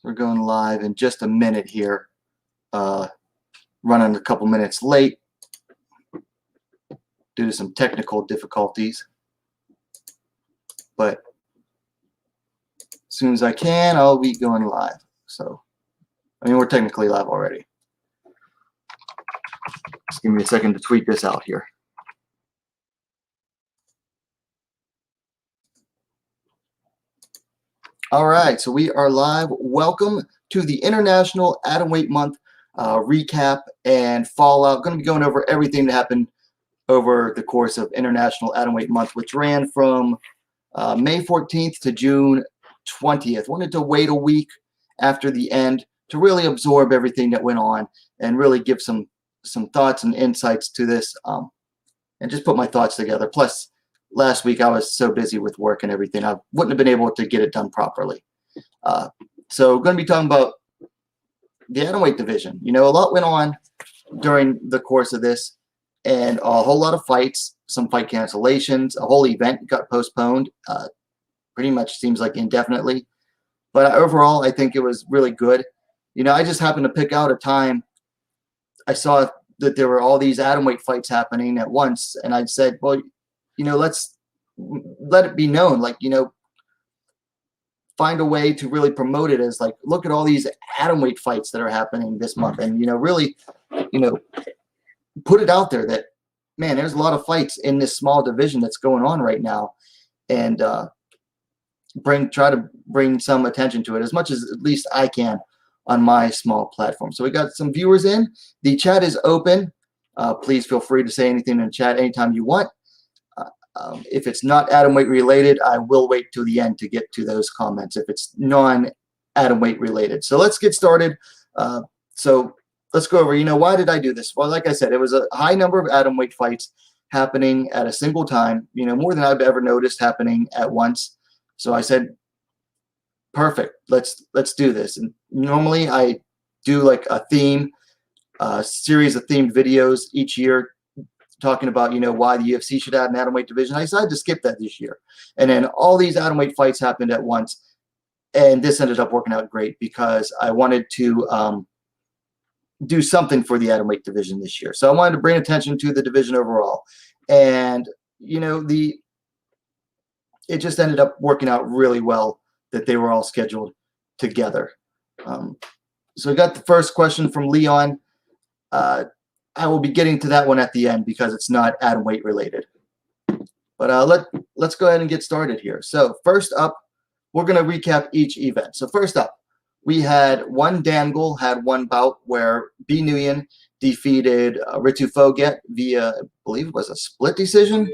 We're going live in just a minute here. Running a couple minutes late due to some technical difficulties. But as soon as I can, I'll be going live. So, I mean, we're technically live already. Just give me a second to tweet this out here. All right, so we are live. Welcome to the International Atomweight Month recap and fallout. Going to be going over everything that happened over the course of International Atomweight Month, which ran from May 14th to June 20th. Wanted to wait a week after the end to really absorb everything that went on and really give some thoughts and insights to this and just put my thoughts together. Plus, last week I was so busy with work and everything, I wouldn't have been able to get it done properly. So going to be talking about the atomweight division. You know, a lot went on during the course of this, and a whole lot of fights, some fight cancellations, a whole event got postponed, pretty much seems like indefinitely. But overall, I think it was really good. You know, I just happened to pick out a time. I saw that there were all these atomweight fights happening at once, and I said, well, you know, let's let it be known, like, you know, find a way to really promote it as like, look at all these atomweight fights that are happening this month, and, you know, really, you know, put it out there that, man, there's a lot of fights in this small division that's going on right now, and try to bring some attention to it as much as at least I can on my small platform. So we got some viewers in. The chat is open. Please feel free to say anything in the chat anytime you want. If it's not atomweight related, I will wait till the end to get to those comments if it's non-atomweight related. So let's get started. So let's go over, you know, why did I do this? Well, like I said, it was a high number of atomweight fights happening at a single time, you know, more than I've ever noticed happening at once. So I said, perfect, let's do this. And normally I do like a series of themed videos each year talking about, you know, why the UFC should add an atomweight division. I decided to skip that this year. And then all these atomweight fights happened at once. And this ended up working out great because I wanted to do something for the atomweight division this year. So I wanted to bring attention to the division overall. And, you know, it just ended up working out really well that they were all scheduled together. So I got the first question from Leon. I will be getting to that one at the end because it's not atomweight related. But let's go ahead and get started here. So first up, we're going to recap each event. So first up, we had Dangal had one bout where B. Nguyen defeated Ritu Phogat via, I believe it was a split decision.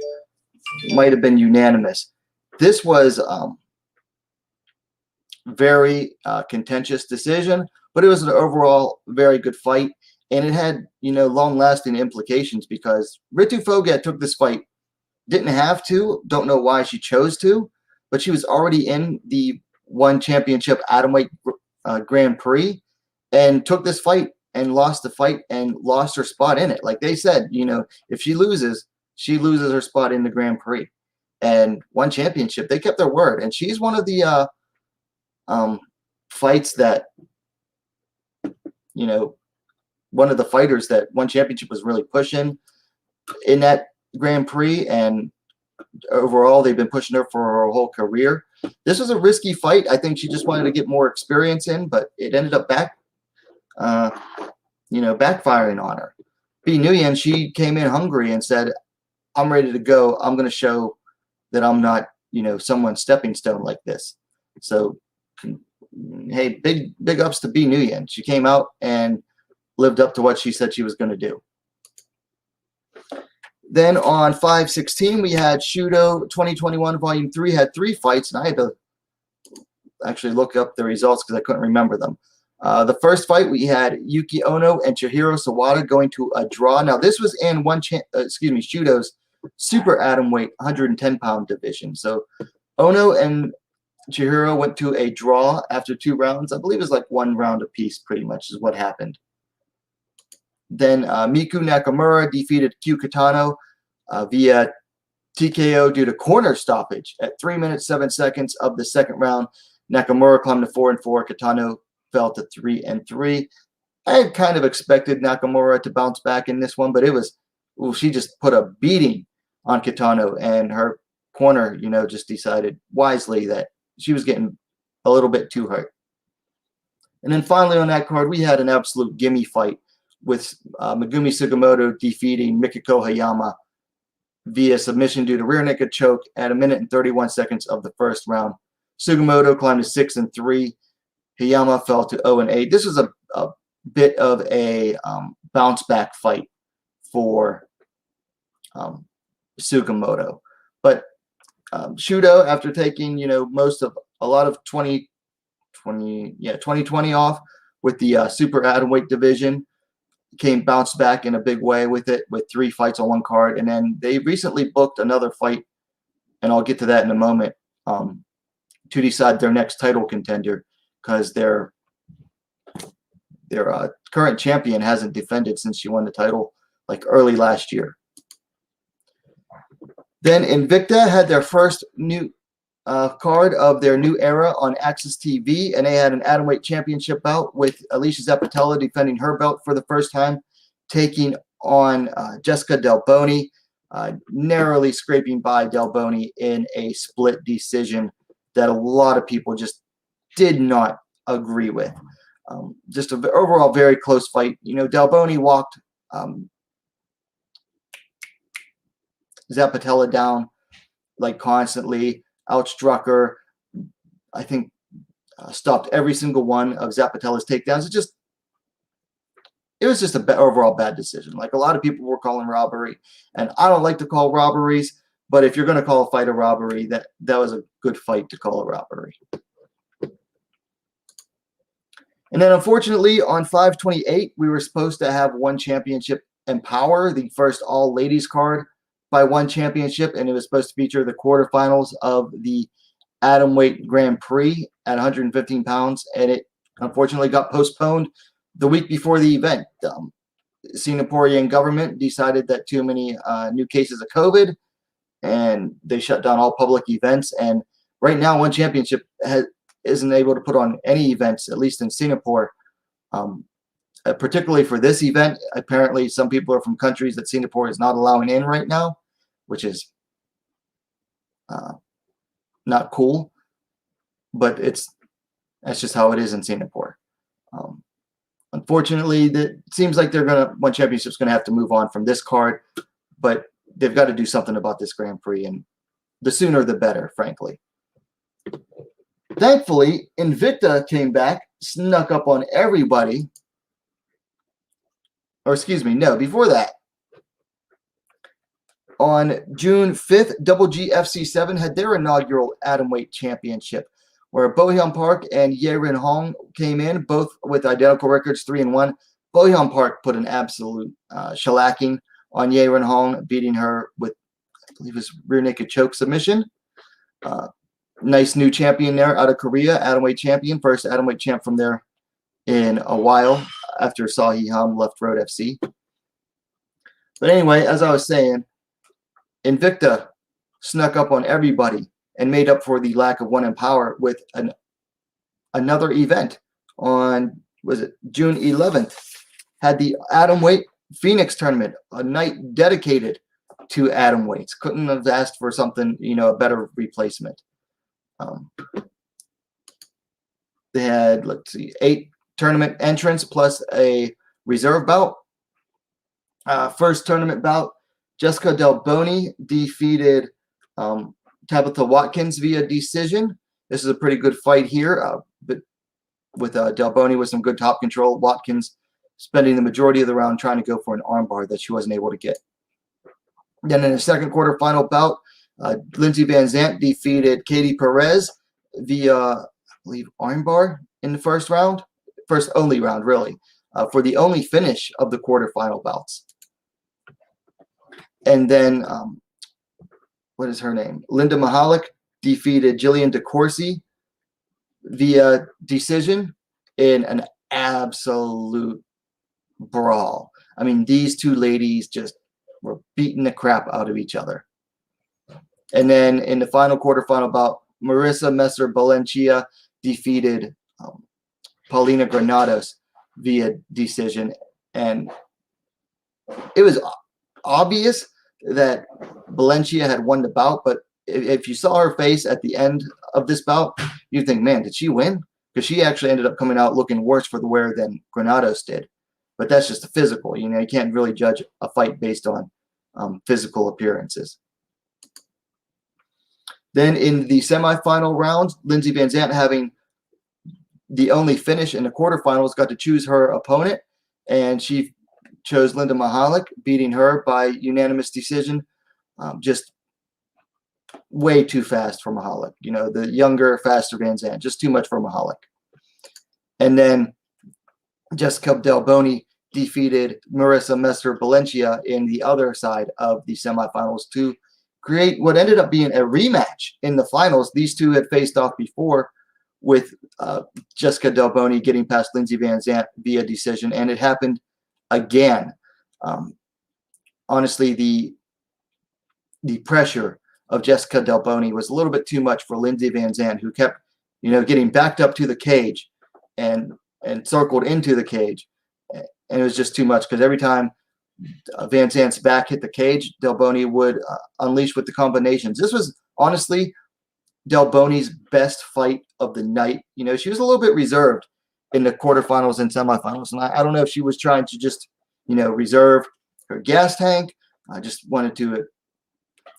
It might have been unanimous. This was very contentious decision, but it was an overall very good fight. And it had, you know, long-lasting implications because Ritu Phogat took this fight, didn't have to, don't know why she chose to, but she was already in the One Championship Atomweight Grand Prix and took this fight and lost the fight and lost her spot in it. Like they said, you know, if she loses her spot in the Grand Prix. And One Championship, they kept their word. And she's one of the fights that, you know, one of the fighters that One Championship was really pushing in that Grand Prix, and overall they've been pushing her for her whole career. This was a risky fight. I think she just wanted to get more experience in, but it ended up backfiring on her. B. Nguyen, she came in hungry and said, I'm ready to go. I'm going to show that I'm not, you know, someone's stepping stone like this. So, hey, big ups to B. Nguyen. She came out and lived up to what she said she was going to do. Then on 5/16, we had Shudo 2021 Volume 3 had 3 fights, and I had to actually look up the results because I couldn't remember them. The first fight, we had Yuki Ono and Chihiro Sawada going to a draw. Now, this was in Shudo's super atomweight 110-pound division. So Ono and Chihiro went to a draw after 2 rounds. I believe it was like 1 round apiece, pretty much is what happened. Then Miku Nakamura defeated Kyu Kitano via TKO due to corner stoppage at 3 minutes 7 seconds of the second round. Nakamura climbed to 4-4. Kitano fell to 3-3. I had kind of expected Nakamura to bounce back in this one, but it was, ooh, she just put a beating on Kitano, and her corner, just decided wisely that she was getting a little bit too hurt. And then finally on that card, we had an absolute gimme fight with Megumi Sugimoto defeating Mikiko Hayama via submission due to rear naked choke at 1 minute and 31 seconds of the first round. Sugimoto climbed to 6-3. Hayama fell to 0-8. This was a bit of a bounce back fight for Sugimoto, but Shudo, after taking a lot of 2020 off with the super atomweight division, bounced back in a big way with 3 fights on one card, and then they recently booked another fight, and I'll get to that in a moment, to decide their next title contender, because their current champion hasn't defended since she won the title like early last year. Then Invicta had their first new card of their new era on Access TV, and they had an atomweight championship bout with Alicia Zappitella defending her belt for the first time, taking on Jessica Del Boni, narrowly scraping by Del Boni in a split decision that a lot of people just did not agree with. Just an overall very close fight. Del Boni walked Zappitella down like constantly, outstruck her. I think stopped every single one of Zappitella's takedowns. It was just an overall bad decision. Like, a lot of people were calling robbery, and I don't like to call robberies, but if you're going to call a fight a robbery, that was a good fight to call a robbery. And then, unfortunately, on 5/28, we were supposed to have one championship Empower, the first all-ladies card by one championship, and it was supposed to feature the quarterfinals of the Atomweight Grand Prix at 115 pounds, and it unfortunately got postponed the week before the event. Singaporean government decided that too many new cases of COVID, and they shut down all public events, and right now one championship isn't able to put on any events, at least in Singapore. Particularly for this event, apparently some people are from countries that Singapore is not allowing in right now, which is not cool, but that's just how it is in Singapore. Unfortunately, it seems like one championship's gonna have to move on from this card, but they've got to do something about this Grand Prix, and the sooner the better, frankly. Thankfully, Invicta came back, snuck up on everybody. Or excuse me, no, before that. On June 5th, Double GFC7 had their inaugural Atomweight Championship, where Bo Hyun Park and Ye Rin Hong came in, both with identical records, 3-1. Bo Hyun Park put an absolute shellacking on Ye Rin Hong, beating her with, I believe, his rear naked choke submission. Nice new champion there out of Korea, Atomweight champion, first Atomweight champ from there in a while after Seo Hee-ham left Road FC. But anyway, as I was saying, Invicta snuck up on everybody and made up for the lack of one Empower with another event on, was it June 11th, had the Atomweight Phoenix tournament, a night dedicated to Atomweights. Couldn't have asked for something, a better replacement. They had, let's see, 8 tournament entrants plus a reserve bout. First tournament bout, Jessica Del Boni defeated Tabitha Watkins via decision. This is a pretty good fight here, but with Del Boni with some good top control. Watkins spending the majority of the round trying to go for an armbar that she wasn't able to get. Then in the second quarterfinal bout, Lindsey Van Zandt defeated Katie Perez via, I believe, armbar in the first round. First only round, really, for the only finish of the quarterfinal bouts. And then, what is her name? Linda Mahalik defeated Jillian DeCourcy via decision in an absolute brawl. I mean, these two ladies just were beating the crap out of each other. And then in the final quarterfinal bout, Marissa Messer-Balencia defeated Paulina Granados via decision. And it was obvious that Valencia had won the bout, but if you saw her face at the end of this bout, you'd think, man, did she win? Because she actually ended up coming out looking worse for the wear than Granados did. But that's just the physical. You know, you can't really judge a fight based on physical appearances. Then in the semifinal rounds, Lindsey Van Zandt, having the only finish in the quarterfinals, got to choose her opponent, and she chose Linda Mahalik, beating her by unanimous decision. Just way too fast for Mahalik. You know, the younger, faster Van Zandt, just too much for Mahalik. And then Jessica Del Boni defeated Marissa Messer Valencia in the other side of the semifinals to create what ended up being a rematch in the finals. These two had faced off before, with Jessica Del Boni getting past Lindsey Van Zandt via decision, and it happened again. Honestly, the pressure of Jessica Del Boni was a little bit too much for Lindsey Van Zandt, who kept, you know, getting backed up to the cage and circled into the cage. And it was just too much, because every time Van Zandt's back hit the cage, Del Boni would unleash with the combinations. This was honestly Del Boni's best fight of the night. You know, she was a little bit reserved in the quarterfinals and semifinals, and I don't know if she was trying to just, you know, reserve her gas tank. I just wanted to,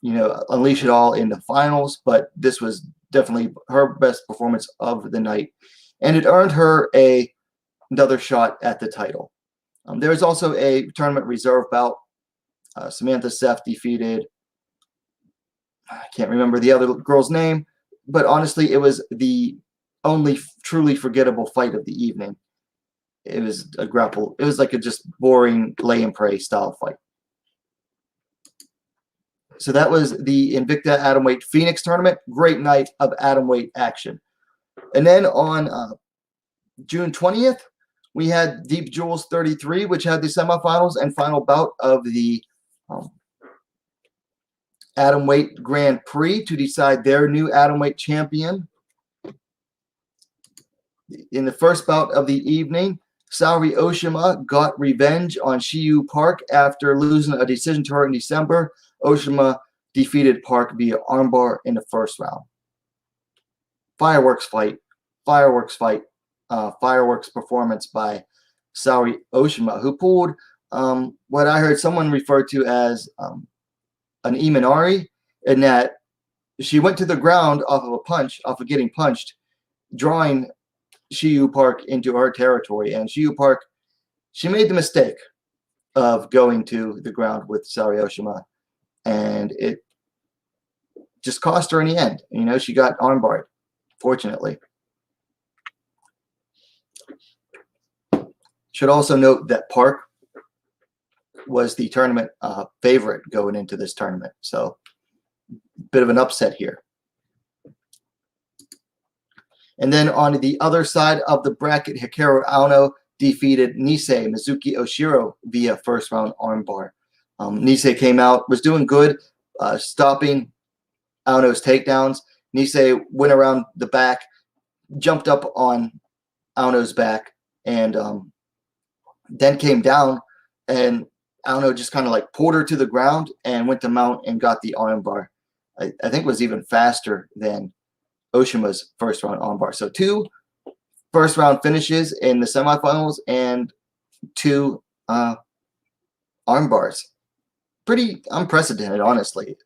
you know, unleash it all in the finals, but this was definitely her best performance of the night, and it earned her another shot at the title. There was also a tournament reserve bout. Samantha Seth defeated, I can't remember the other girl's name, but honestly, it was the only truly forgettable fight of the evening. It was a grapple. It was like a just boring lay and pray style fight. So that was the Invicta Atomweight Phoenix tournament. Great night of atomweight action. And then on June 20th, we had Deep Jewels 33, which had the semifinals and final bout of the Atomweight Grand Prix to decide their new Atomweight champion. In the first bout of the evening, Saori Oshima got revenge on Shiyu Park after losing a decision to her in December. Oshima defeated Park via armbar in the first round. Fireworks fight, fireworks performance by Saori Oshima, who pulled what I heard someone refer to as an Imanari, in that she went to the ground off of a punch, off of getting punched, drawing Shiyu Park into her territory. And Shiyu Park, she made the mistake of going to the ground with Saori Oshima, and it just cost her in the end. You know, she got armbarred, fortunately. Should also note that Park was the tournament favorite going into this tournament, so bit of an upset here. And then on the other side of the bracket, Hikaru Aono defeated Nisei Mizuki Oshiro via first round armbar. Nisei came out, was doing good, stopping Aono's takedowns. Nisei went around the back, jumped up on Aono's back, and then came down, and Aono just kind of like pulled her to the ground and went to mount and got the armbar. I think it was even faster than Oshima's first round armbar. So 2 first round finishes in the semifinals and 2 armbars. Pretty unprecedented, honestly,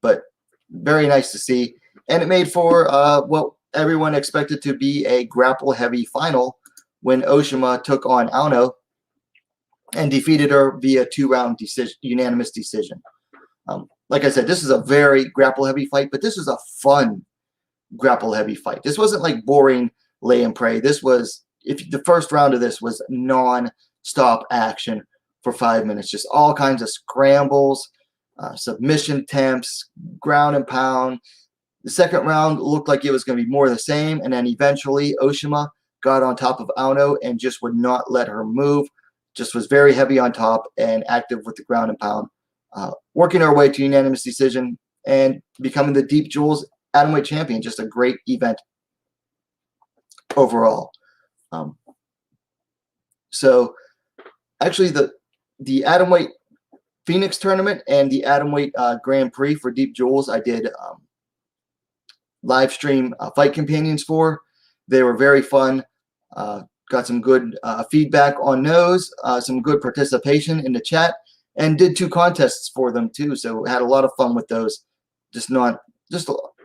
but very nice to see. And it made for what everyone expected to be a grapple heavy final, when Oshima took on Aono and defeated her via 2-round unanimous decision. Like I said, this is a very grapple-heavy fight, but this was a fun grapple-heavy fight. This wasn't like boring lay and pray. This was, if the first round of this was non-stop action for 5 minutes, just all kinds of scrambles, submission attempts, ground and pound. The second round looked like it was going to be more of the same, and then eventually Oshima got on top of Aono and just would not let her move. Just was very heavy on top and active with the ground and pound, working our way to unanimous decision and becoming the Deep Jewels Atomweight champion. Just a great event overall. So actually, the Atomweight Phoenix tournament and the Atomweight Grand Prix for Deep Jewels, I did live stream fight companions for. They were very fun. Got some good feedback on those, some good participation in the chat, and did 2 contests for them too. So had a lot of fun with those. Just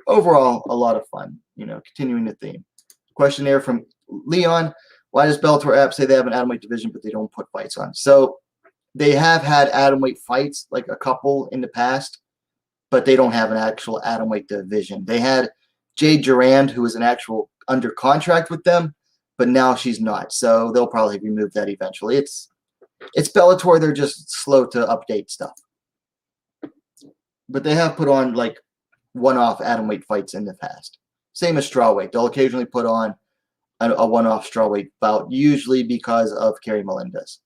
overall a lot of fun. Continuing the theme. Questionnaire from Leon: why does Bellator app say they have an atomweight division but they don't put fights on? So they have had atomweight fights, like a couple in the past, but they don't have an actual atomweight division. They had Jade Durand, who was an actual under contract with them, but now she's not. So they'll probably remove that eventually. It's Bellator. They're just slow to update stuff. But they have put on like one-off atomweight fights in the past. Same as strawweight. They'll occasionally put on a one-off strawweight bout, usually because of Kerry Melendez.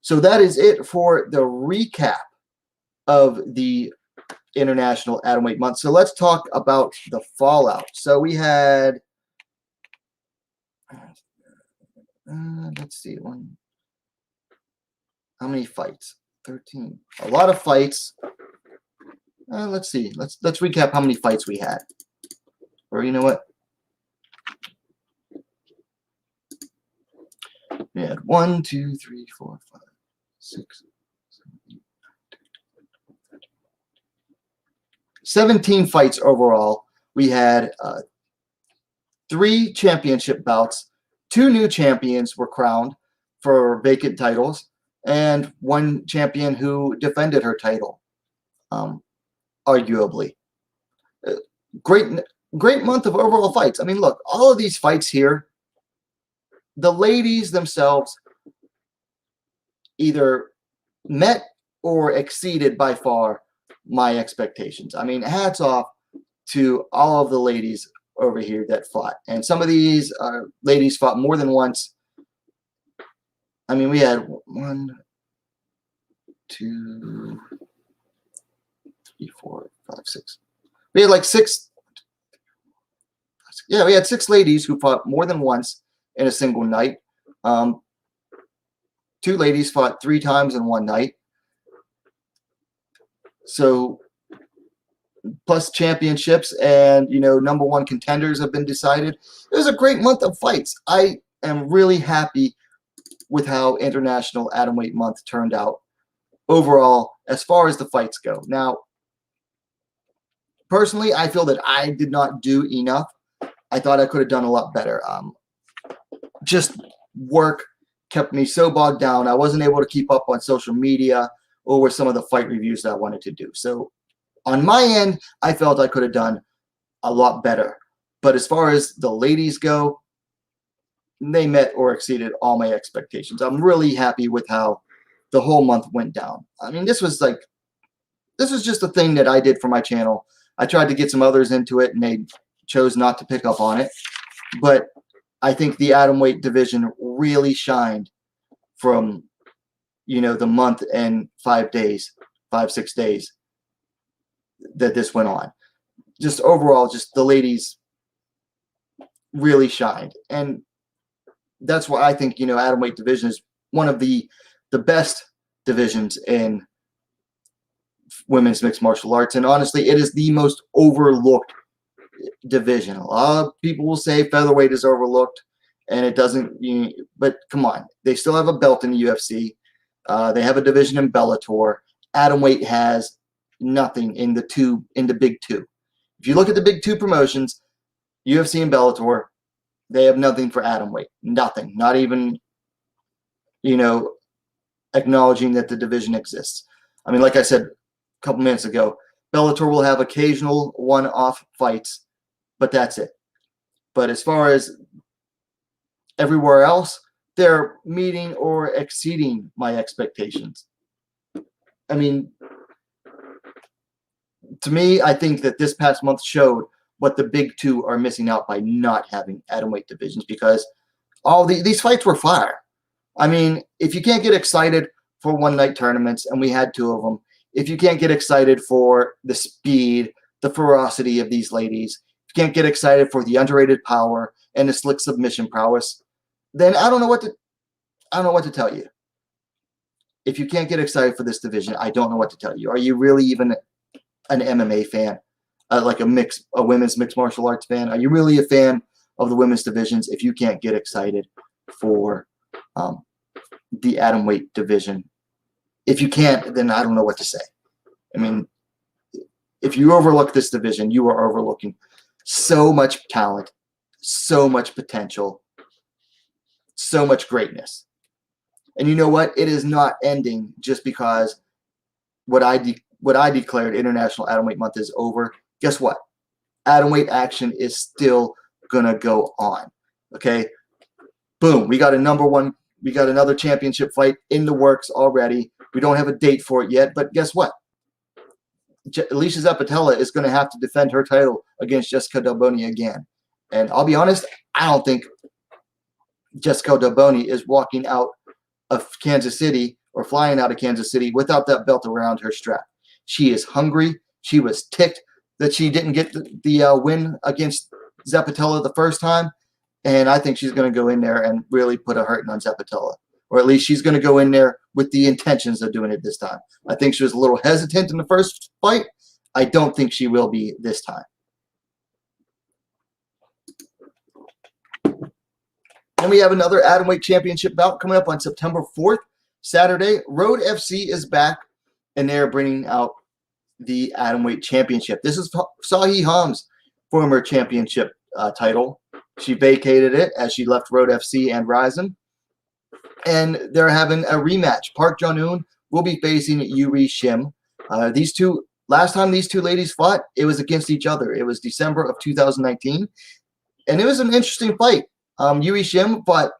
So that is it for the recap of the International Atomweight Month. So let's talk about the fallout. So we had, let's see, how many fights? 13. A lot of fights. Let's see. Let's recap how many fights we had. Or you know what? We had 1, 2, 3, 4, 5, 6, 7, 8, 17 fights overall. We had 3 championship bouts. 2 new champions were crowned for vacant titles, and 1 champion who defended her title, arguably. Great month of overall fights. I mean, look, all of these fights here, the ladies themselves either met or exceeded by far my expectations. I mean, hats off to all of the ladies over here that fought. And some of these ladies fought more than once. I mean, we had 1, 2, 3, 4, 5, 6. We had like 6. Yeah, we had 6 ladies who fought more than once in a single night. 2 ladies fought 3 times in one night. So, plus championships and, number 1 contenders have been decided. It was a great month of fights. I am really happy with how International Atomweight Month turned out overall as far as the fights go. Now, personally, I feel that I did not do enough. I thought I could have done a lot better. Just work kept me so bogged down. I wasn't able to keep up on social media or with some of the fight reviews that I wanted to do. So on my end, I felt I could have done a lot better. But as far as the ladies go, they met or exceeded all my expectations. I'm really happy with how the whole month went down. I mean, this was just a thing that I did for my channel. I tried to get some others into it, and they chose not to pick up on it. But I think the atomweight division really shined from, the month and 5 days, 5-6 days that this went on. Just overall, just the ladies really shined. And that's why I think, atomweight division is one of the best divisions in women's mixed martial arts. And honestly, it is the most overlooked division. A lot of people will say featherweight is overlooked, and it doesn't. But come on, they still have a belt in the UFC. They have a division in Bellator. Atomweight has nothing in the big 2. If you look at the big 2 promotions, UFC and Bellator, they have nothing for atomweight. Nothing. Not even, acknowledging that the division exists. I mean, like I said a couple minutes ago, Bellator will have occasional one-off fights, but that's it. But as far as everywhere else, they're meeting or exceeding my expectations. I mean, to me, I think that this past month showed what the big 2 are missing out by not having atomweight divisions, because these fights were fire. I mean, if you can't get excited for one-night tournaments, and we had 2 of them, if you can't get excited for the speed, the ferocity of these ladies, if can't get excited for the underrated power and the slick submission prowess, then I don't know what to tell you. If you can't get excited for this division, I don't know what to tell you. Are you really even an MMA fan, like a women's mixed martial arts fan? Are you really a fan of the women's divisions if you can't get excited for the atomweight division? If you can't, then I don't know what to say. I mean, if you overlook this division, you are overlooking so much talent, so much potential, so much greatness. And you know what? It is not ending just because what I declared International Atomweight Month is over. Guess what? Atomweight action is still gonna go on. Okay, boom. We got another championship fight in the works already. We don't have a date for it yet, but guess what? Alicia Zappitella is going to have to defend her title against Jessica Delboni again. And I'll be honest, I don't think Jessica Delboni is walking out of Kansas City or flying out of Kansas City without that belt around her strap. She is hungry. She was ticked that she didn't get the win against Zappitella the first time. And I think she's going to go in there and really put a hurting on Zappitella. Or at least she's going to go in there with the intentions of doing it this time. I think she was a little hesitant in the first fight. I don't think she will be this time. Then we have another Atomweight Championship bout coming up on September 4th, Saturday. Road FC is back, and they're bringing out the Atomweight Championship. This is Sahi Ham's former championship title. She vacated it as she left Road FC and Rizin. And they're having a rematch. Park Jun-un will be facing Yuri Shim. Last time these two ladies fought, it was against each other. It was December of 2019. And it was an interesting fight. Yuri Shim fought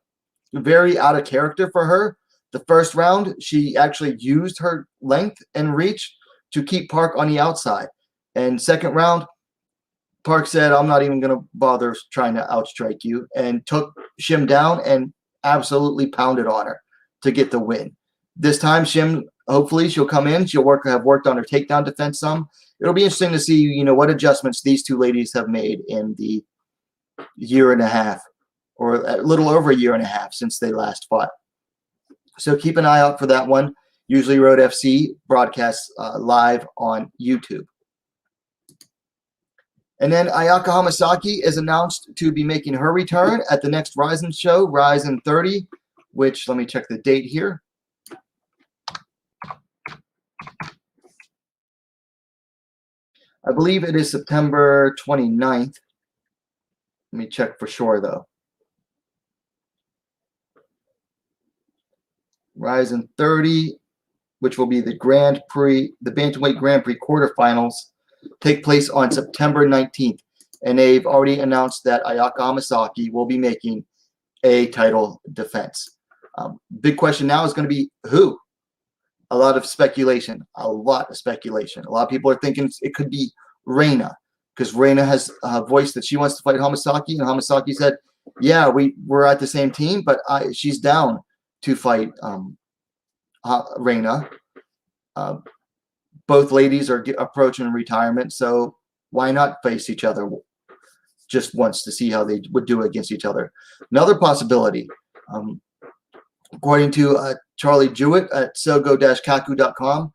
very out of character for her. The first round, she actually used her length and reach to keep Park on the outside. And second round, Park said, I'm not even going to bother trying to outstrike you, and took Shim down and absolutely pounded on her to get the win. This time, Shim, hopefully she'll come in. She'll have worked on her takedown defense some. It'll be interesting to see, what adjustments these two ladies have made in the year and a half, or a little over a year and a half since they last fought. So keep an eye out for that one. Usually Road FC broadcasts live on YouTube. And then Ayaka Hamasaki is announced to be making her return at the next Rizin show, Rizin 30, which, let me check the date here. I believe it is September 29th. Let me check for sure, though. Rizin 30, which will be the Grand Prix, the Bantamweight Grand Prix quarterfinals, take place on September 19th. And they've already announced that Ayaka Hamasaki will be making a title defense. Big question now is going to be who? A lot of speculation. A lot of people are thinking it could be Reina, because Reina has voiced that she wants to fight Hamasaki, and Hamasaki said, yeah, we're at the same team, but she's down to fight Reina. Both ladies are approaching retirement, so why not face each other just once to see how they would do against each other? Another possibility, according to Charlie Jewett at sogo-kaku.com,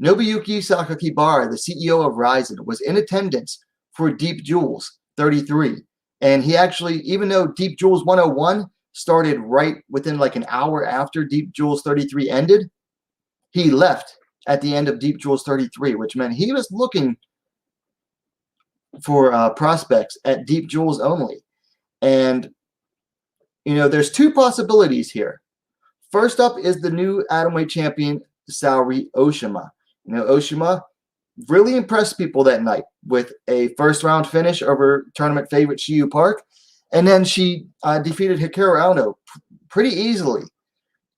Nobuyuki Sakakibara, the CEO of Rizin, was in attendance for Deep Jewels 33. And he actually, even though Deep Jewels 101 started right within like an hour after Deep Jewels 33 ended, he left at the end of Deep Jewels 33, which meant he was looking for prospects at Deep Jewels only. And, there's two possibilities here. First up is the new Atomweight champion, Saori Oshima. Oshima really impressed people that night with a first-round finish over tournament favorite Shiyu Park. And then she defeated Hikaru Ono pretty easily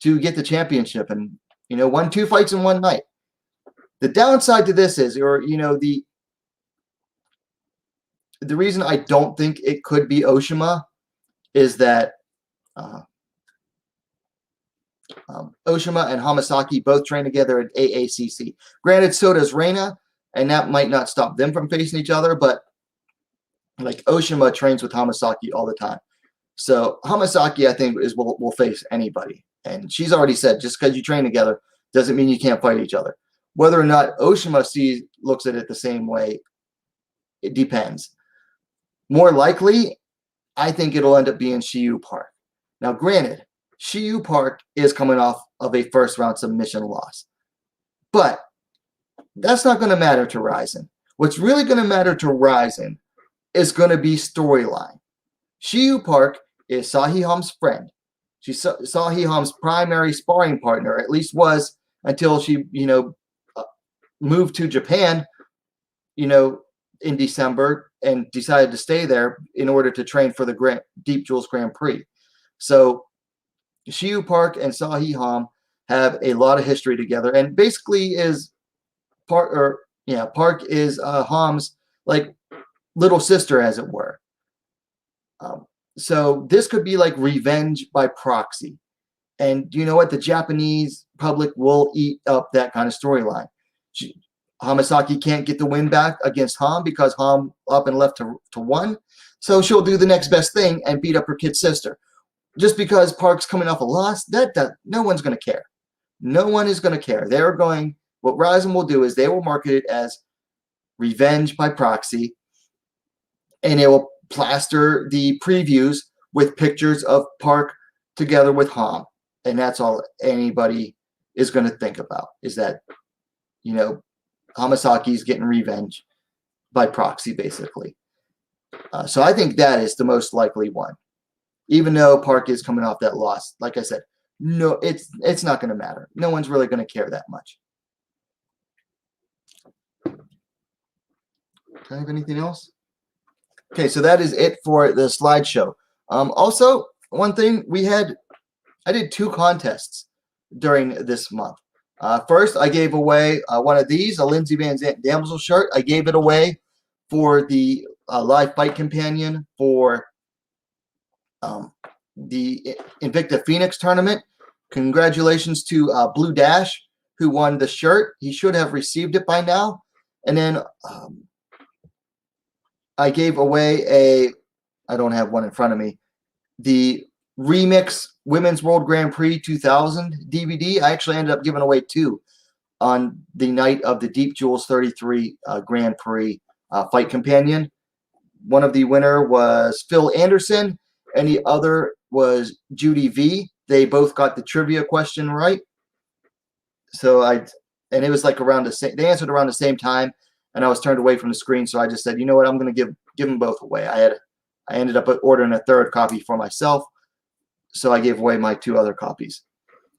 to get the championship and, won 2 fights in one night. The downside to this is, the reason I don't think it could be Oshima is that Oshima and Hamasaki both train together at AACC. Granted, so does Reina, and that might not stop them from facing each other, but Like Oshima trains with Hamasaki all the time. So Hamasaki, I think, will face anybody. And she's already said, just because you train together doesn't mean you can't fight each other. Whether or not Oshima looks at it the same way, it depends. More likely, I think it'll end up being Shiyu Park. Now, granted, Shiyu Park is coming off of a first-round submission loss. But that's not going to matter to Ryzen. What's really going to matter to Ryzen is going to be storyline. Shiyu Park is Sahiham's friend. She's Sahiham's primary sparring partner, at least was until she, moved to Japan, in December and decided to stay there in order to train for the Deep Jewels Grand Prix. So Shiyu Park and Sahiham have a lot of history together, and basically is Park is Ham's like little sister, as it were. So this could be like revenge by proxy. And you know what? The Japanese public will eat up that kind of storyline. Hamasaki can't get the win back against Ham because Ham up and left to 1. So she'll do the next best thing and beat up her kid sister. Just because Park's coming off a loss, that no one's going to care. No one is going to care. What Ryzen will do is they will market it as revenge by proxy, and it will plaster the previews with pictures of Park together with Ham. And that's all anybody is going to think about, is that, Hamasaki's getting revenge by proxy, basically. So I think that is the most likely one. Even though Park is coming off that loss, like I said, no, it's not going to matter. No one's really going to care that much. Do I have anything else? Okay, so that is it for the slideshow. Also, one thing I did 2 contests during this month. First, I gave away one of these, a Lindsey Van Zandt Damsel shirt. I gave it away for the live fight companion for the Invicta Phoenix tournament. Congratulations to Blue Dash, who won the shirt. He should have received it by now. And then I gave away I don't have one in front of me, the Remix Women's World Grand Prix 2000 DVD. I actually ended up giving away 2 on the night of the Deep Jewels 33 Grand Prix fight companion. One of the winner was Phil Anderson, and the other was Judy V. They both got the trivia question right. So and it was like around the same, they answered around the same time, and I was turned away from the screen. So I just said, you know what, I'm going to give them both away. I ended up ordering a 3rd copy for myself. So I gave away my 2 other copies.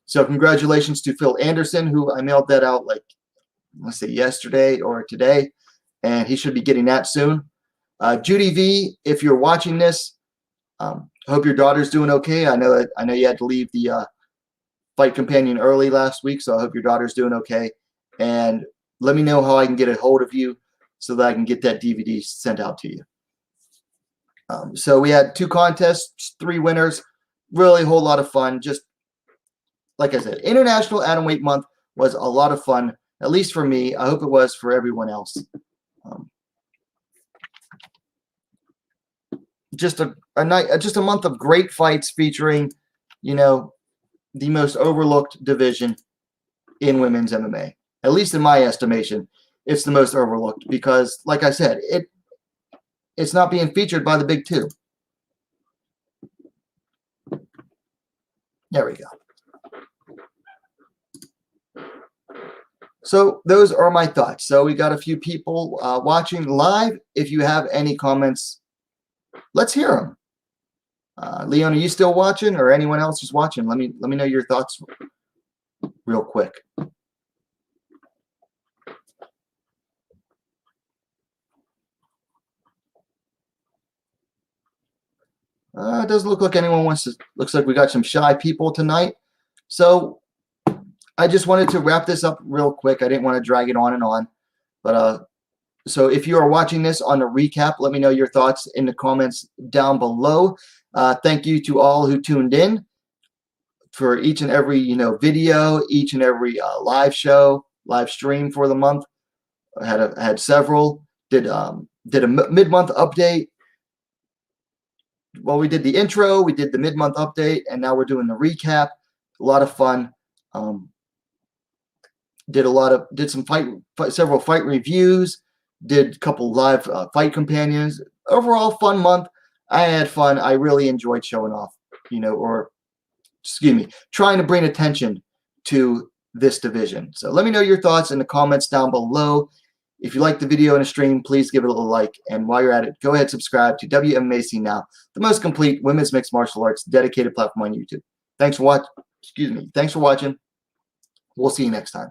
So congratulations to Phil Anderson, who I mailed that out like, let's say yesterday or today, and he should be getting that soon. Judy V, if you're watching this, hope your daughter's doing okay. I know you had to leave the fight companion early last week, so I hope your daughter's doing okay. And let me know how I can get a hold of you so that I can get that DVD sent out to you. So we had 2 contests, 3 winners. Really a whole lot of fun. Just like I said, International Atomweight Month was a lot of fun, at least for me. I hope it was for everyone else. Just a month of great fights featuring, the most overlooked division in women's MMA. At least in my estimation, it's the most overlooked because, like I said, it's not being featured by the big 2. There we go. So those are my thoughts. So we got a few people watching live. If you have any comments, let's hear them. Leon, are you still watching, or anyone else is watching? Let me know your thoughts real quick. It doesn't look like anyone wants to. Looks like we got some shy people tonight. So I just wanted to wrap this up real quick. I didn't want to drag it on and on. But so if you are watching this on a recap, let me know your thoughts in the comments down below. Thank you to all who tuned in for each and every video, each and every live stream for the month. I had several. Did a mid-month update. we did the intro, we did the mid-month update, and now we're doing the recap. A lot of fun. Did some several fight reviews, did a couple live fight companions. Overall, fun month. I had fun. I really enjoyed showing off, or excuse me, trying to bring attention to this division. So let me know your thoughts in the comments down below. If you like the video and the stream, please give it a little like. And while you're at it, go ahead, subscribe to WMMA Now, the most complete women's mixed martial arts dedicated platform on YouTube. Thanks for watching. We'll see you next time.